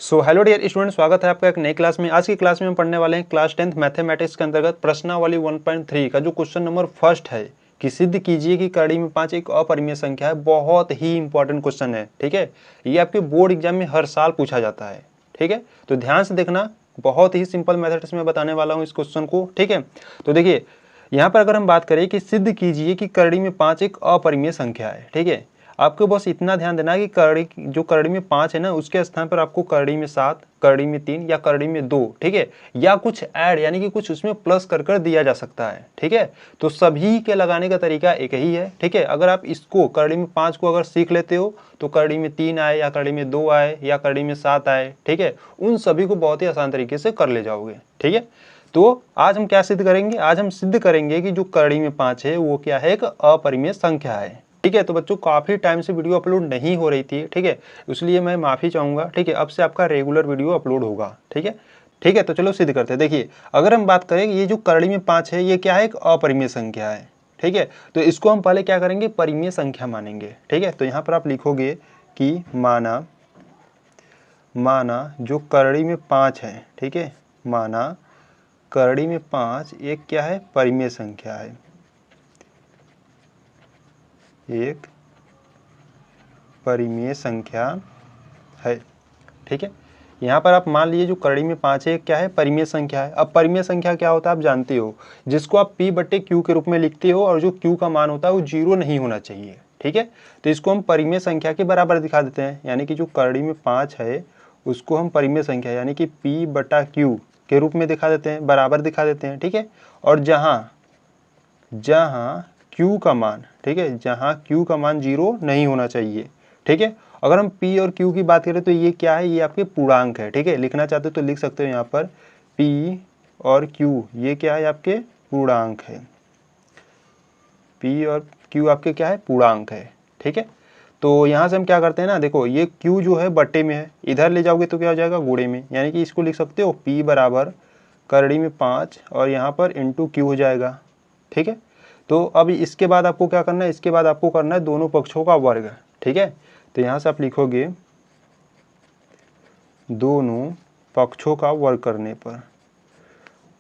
So hello dear student, स्वागत है आपका एक नई क्लास में। आज की क्लास में हम पढ़ने वाले हैं क्लास 10th मैथमेटिक्स के अंतर्गत प्रश्नावली 1.3 का जो क्वेश्चन नंबर फर्स्ट है कि सिद्ध कीजिए कि कड़ी में 5 एक अपरिमेय संख्या है। बहुत ही इंपॉर्टेंट क्वेश्चन है, ठीक है। ये आपके बोर्ड एग्जाम में हर साल पूछा जाता है, ठीक है। तो ध्यान से देखना, बहुत ही सिंपल मेथड्स में बताने वाला हूँ इस क्वेश्चन को, ठीक है। तो देखिए यहाँ पर अगर हम बात करें कि सिद्ध कीजिए कि कड़ी में 5 एक अपरिमेय संख्या है, ठीक है। आपको बस इतना ध्यान देना है कि कड़ी में 5 है ना, उसके स्थान पर आपको कड़ी में 7, कड़ी में 3 या कड़ी में 2, ठीक है, या कुछ ऐड यानी कि कुछ उसमें प्लस कर दिया जा सकता है, ठीक है। तो सभी के लगाने का तरीका एक ही है, ठीक है। अगर आप इसको कड़ी में 5 को अगर सीख लेते हो तो कड़ी में 3 आए या कड़ी में 2 आए या कड़ी में 7 आए, ठीक है, उन सभी को बहुत ही आसान तरीके से कर ले जाओगे, ठीक है। तो आज हम क्या सिद्ध करेंगे? आज हम सिद्ध करेंगे कि जो कड़ी में 5 है वो क्या है, एक अपरिमेय संख्या है, ठीक है। तो बच्चों काफ़ी टाइम से वीडियो अपलोड नहीं हो रही थी, ठीक है, इसलिए मैं माफ़ी चाहूँगा, ठीक है। अब से आपका रेगुलर वीडियो अपलोड होगा, ठीक है, ठीक है। तो चलो सिद्ध करते हैं। देखिए अगर हम बात करें ये जो कड़ी में 5 है ये क्या है, एक अपरिमेय संख्या है, ठीक है। तो इसको हम पहले क्या करेंगे, परिमेय संख्या मानेंगे, ठीक है। तो यहाँ पर आप लिखोगे कि माना जो कड़ी में 5 है, ठीक है, माना कड़ी में 5 एक क्या है, परिमेय संख्या है, एक परिमेय संख्या है, ठीक है। यहाँ पर आप मान लीजिए जो कड़ी में 5 है क्या है, परिमेय संख्या है। अब परिमेय संख्या क्या होता है आप जानते हो, जिसको आप P/Q के रूप में लिखते हो और जो Q का मान होता है वो 0 नहीं होना चाहिए, ठीक है। तो इसको हम परिमेय संख्या के बराबर दिखा देते हैं, यानी कि जो कड़ी में 5 है उसको हम परिमेय संख्या यानी कि P/Q के रूप में दिखा देते हैं, बराबर दिखा देते हैं, ठीक है। और जहाँ Q का मान, ठीक है, जहाँ Q का मान 0 नहीं होना चाहिए, ठीक है। अगर हम P और Q की बात करें तो ये क्या है, ये आपके पूर्णांक है, ठीक है। लिखना चाहते हो तो लिख सकते हो यहाँ पर P और Q ये क्या है, आपके पूर्णांक है। P और Q आपके क्या है, पूर्णांक है, ठीक है। तो यहाँ से हम क्या करते हैं ना, देखो ये Q जो है बट्टे में है, इधर ले जाओगे तो क्या हो जाएगा, गुणे में, यानी कि इसको लिख सकते हो P बराबर कड़ी में 5 और यहाँ पर इंटू Q हो जाएगा, ठीक है। तो अब इसके बाद आपको क्या करना है, इसके बाद आपको करना है दोनों पक्षों का वर्ग, ठीक है। तो यहाँ से आप लिखोगे दोनों पक्षों का वर्ग करने पर,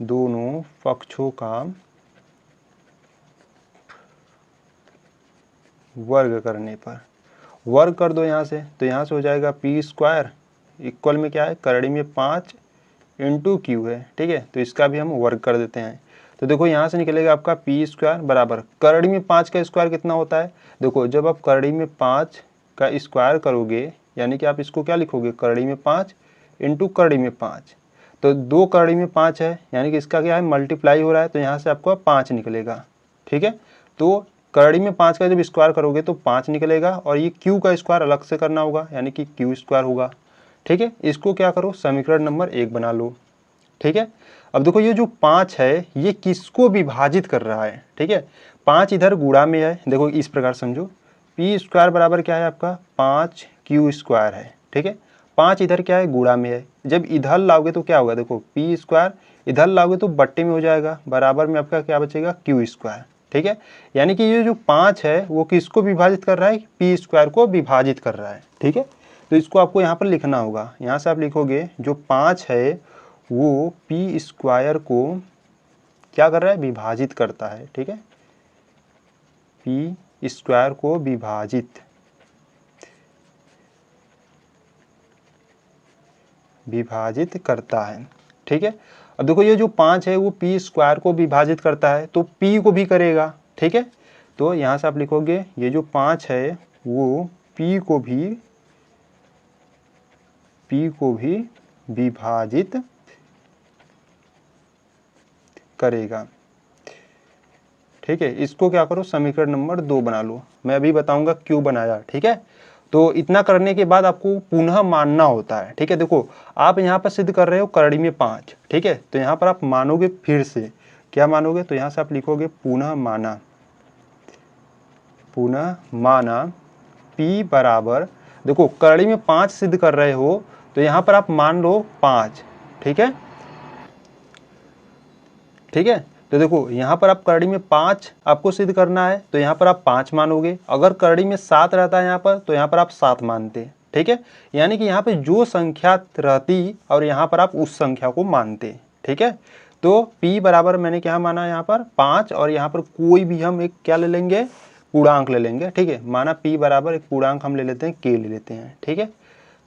दोनों पक्षों का वर्ग करने पर, वर्ग कर दो यहाँ से, तो यहाँ से हो जाएगा P² इक्वल में क्या है, कड़ी में 5 इंटू Q है, ठीक है। तो इसका भी हम वर्ग कर देते हैं। तो देखो यहाँ से निकलेगा आपका P² बराबर कड़ी में 5 का स्क्वायर कितना होता है, देखो जब आप कड़ी में 5 का स्क्वायर करोगे यानी कि आप इसको क्या लिखोगे, कड़ी में 5 इंटू कड़ी में 5, तो 2 कड़ी में 5 है यानी कि इसका क्या है, मल्टीप्लाई हो रहा है, तो यहाँ से आपको 5 निकलेगा, ठीक है। तो कड़ी में 5 का जब स्क्वायर करोगे तो 5 निकलेगा और ये Q का स्क्वायर अलग से करना होगा यानी कि Q² होगा, ठीक है। इसको क्या करो, समीकरण नंबर 1 बना लो, ठीक है। अब देखो ये जो 5 है ये किसको विभाजित कर रहा है, ठीक है। 5 इधर गुणा में है, देखो इस प्रकार समझो, P² बराबर क्या है आपका 5Q² है, ठीक है। 5 इधर क्या है, गुणा में है, जब इधर लाओगे तो क्या होगा, देखो P² इधर लाओगे तो बट्टे में हो जाएगा, बराबर में आपका क्या बचेगा, Q², ठीक है। यानी कि ये जो 5 है वो किसको विभाजित कर रहा है, P² को विभाजित कर रहा है, ठीक है। तो इसको आपको यहाँ पर लिखना होगा, यहाँ से आप लिखोगे जो 5 है वो P² को क्या कर रहा है, विभाजित करता है, ठीक है, P² को विभाजित करता है, ठीक है। अब देखो ये जो 5 है वो P² को विभाजित करता है तो P को भी करेगा, ठीक है। तो यहाँ से आप लिखोगे ये जो 5 है वो P को भी विभाजित करेगा, ठीक है। इसको क्या करो, समीकरण नंबर 2 बना लो, मैं अभी बताऊंगा क्यों बनाया, ठीक है। तो इतना करने के बाद आपको पुनः मानना होता है, ठीक है। देखो आप यहाँ पर सिद्ध कर रहे हो कड़ी में 5, ठीक है, तो यहाँ पर आप मानोगे, फिर से क्या मानोगे, तो यहाँ से आप लिखोगे पुनः माना P बराबर, देखो कड़ी में 5 सिद्ध कर रहे हो तो यहाँ पर आप मान लो 5, ठीक है, ठीक है। तो देखो यहाँ पर आप कड़ी में 5 आपको सिद्ध करना है तो यहाँ पर आप 5 मानोगे, अगर कड़ी में 7 रहता है यहाँ पर तो यहाँ पर आप 7 मानते, ठीक है, यानी कि यहाँ पे जो संख्या रहती और यहाँ पर आप उस संख्या को मानते, ठीक है। तो p बराबर मैंने क्या माना यहाँ पर 5 और यहाँ पर कोई भी हम एक क्या ले लेंगे, पूर्णांक ले लेंगे, ठीक है। माना p बराबर एक पूर्णांक हम ले लेते हैं, k ले लेते हैं, ठीक है।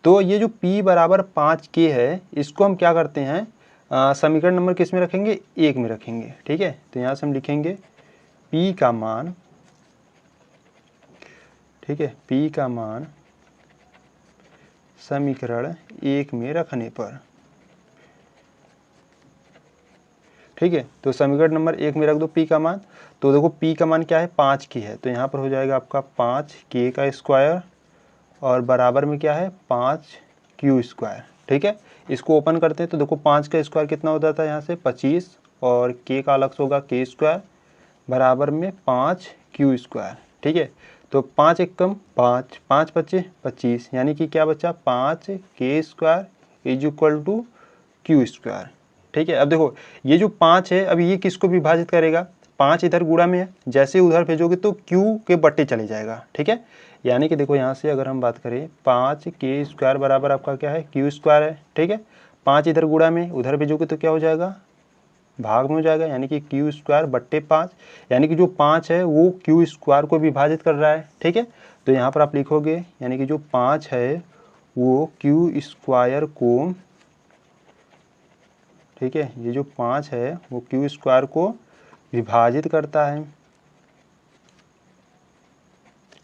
तो ये जो p बराबर 5k है, इसको हम क्या करते हैं, समीकरण नंबर किस में रखेंगे, 1 में रखेंगे, ठीक है। तो यहाँ से हम लिखेंगे p का मान, ठीक है, p का मान समीकरण 1 में रखने पर, ठीक है। तो समीकरण नंबर 1 में रख दो p का मान। तो देखो p का मान क्या है, 5k है, तो यहाँ पर हो जाएगा आपका 5k का स्क्वायर और बराबर में क्या है 5q स्क्वायर, ठीक है। इसको ओपन करते हैं तो देखो 5 का स्क्वायर कितना हो जाता है यहाँ से 25 और k का अलग से होगा k स्क्वायर बराबर में 5q स्क्वायर, ठीक है। तो 5 एक कम 5, 5 बचे 25, यानी कि क्या बचा 5k square is equal to q square, ठीक है। अब देखो ये जो 5 है, अब ये किसको विभाजित करेगा, 5 इधर गुणा में है, जैसे उधर भेजोगे तो q के बट्टे चले जाएगा, ठीक है। यानी कि देखो यहाँ से अगर हम बात करें 5k स्क्वायर बराबर आपका क्या है q स्क्वायर है, ठीक है। 5 इधर गुणा में, उधर भेजोगे तो क्या हो जाएगा, भाग में हो जाएगा, यानी कि q स्क्वायर बट्टे 5, यानी कि जो 5 है वो q स्क्वायर को विभाजित कर रहा है, ठीक है। तो यहाँ पर आप लिखोगे यानी कि जो 5 है वो q स्क्वायर को, ठीक है, ये जो 5 है वो q स्क्वायर को विभाजित करता है,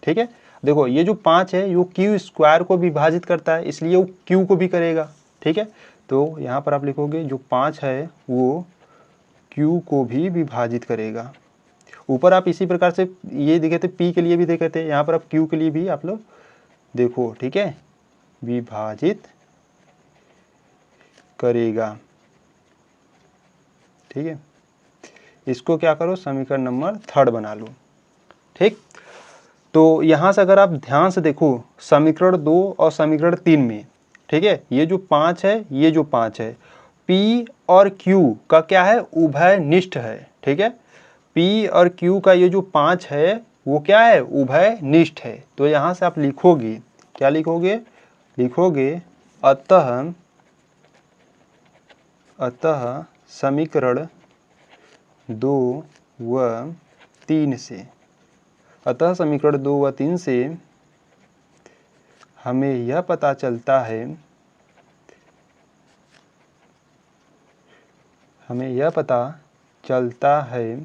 ठीक है। देखो ये जो 5 है वो q स्क्वायर को विभाजित करता है, इसलिए वो q को भी करेगा, ठीक है। तो यहाँ पर आप लिखोगे जो 5 है वो q को भी विभाजित करेगा। ऊपर आप इसी प्रकार से ये देखे थे p के लिए भी देखे थे, यहाँ पर आप q के लिए भी आप लोग देखो, ठीक है, विभाजित करेगा, ठीक है। इसको क्या करो, समीकरण नंबर 3 बना लो, ठीक। तो यहाँ से अगर आप ध्यान से देखो समीकरण 2 और समीकरण 3 में, ठीक है, ये जो 5 है, ये जो 5 है, p और q का क्या है, उभय निष्ठ है, ठीक है। p और q का ये जो 5 है वो क्या है, उभय निष्ठ है। तो यहाँ से आप लिखोगे, क्या लिखोगे, लिखोगे अतः समीकरण 2 व 3 से, अतः समीकरण 2 व 3 से हमें यह पता चलता है, हमें यह पता चलता है,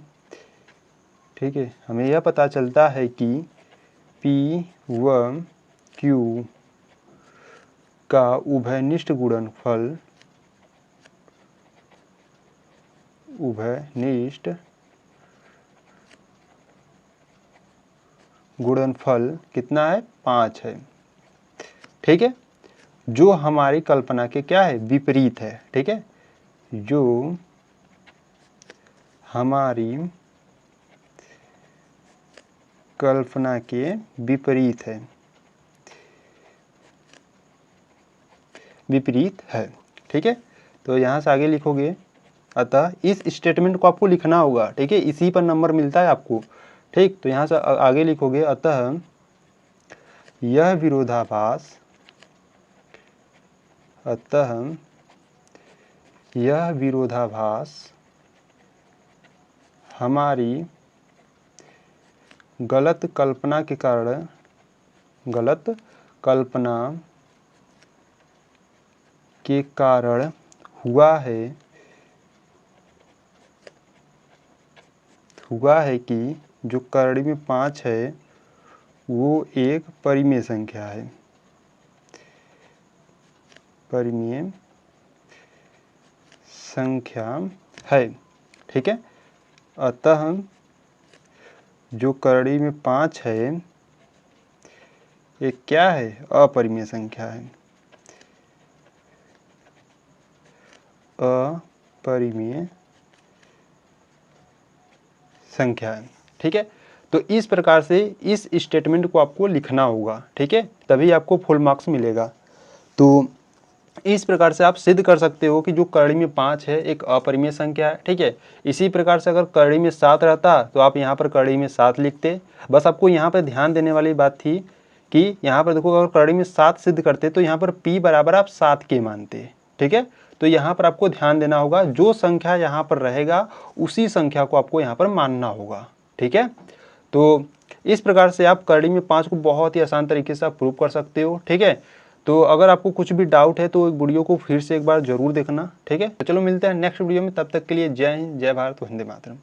ठीक है, हमें यह पता चलता है कि p व q का उभयनिष्ठ गुणनफल, उभयनिष्ठ गुणनफल कितना है, 5 है, ठीक है। जो हमारी कल्पना के क्या है, विपरीत है, ठीक है, जो हमारी कल्पना के विपरीत है, विपरीत है, ठीक है। तो यहाँ से आगे लिखोगे, अतः इस स्टेटमेंट को आपको लिखना होगा, ठीक है, इसी पर नंबर मिलता है आपको, ठीक। तो यहाँ से आगे लिखोगे, अतः यह विरोधाभास, अतः यह विरोधाभास हमारी गलत कल्पना के कारण, गलत कल्पना के कारण हुआ है कि जो करड़ी में 5 है वो एक परिमेय संख्या है, परिमेय संख्या है, ठीक है। अतः जो करड़ी में 5 है ये क्या है, अपरिमेय संख्या है, अपरिमेय संख्या है, ठीक है। तो इस प्रकार से इस स्टेटमेंट को आपको लिखना होगा, ठीक है, तभी आपको फुल मार्क्स मिलेगा। तो इस प्रकार से आप सिद्ध कर सकते हो कि जो करड़ी में 5 है एक अपरिमेय संख्या है, ठीक है। इसी प्रकार से अगर करड़ी में 7 रहता तो आप यहाँ पर करड़ी में 7 लिखते। बस आपको यहाँ पर ध्यान देने वाली बात थी कि यहाँ पर देखो अगर करड़ी में 7 सिद्ध करते तो यहाँ पर p बराबर आप 7 के मानते, ठीक है। तो यहाँ पर आपको ध्यान देना होगा, जो संख्या यहाँ पर रहेगा उसी संख्या को आपको यहाँ पर मानना होगा, ठीक है। तो इस प्रकार से आप करड़ी में 5 को बहुत ही आसान तरीके से आप प्रूव कर सकते हो, ठीक है। तो अगर आपको कुछ भी डाउट है तो वीडियो को फिर से एक बार जरूर देखना, ठीक है। तो चलो मिलते हैं नेक्स्ट वीडियो में, तब तक के लिए जय हिंद, जय भारत, वंदे मातरम।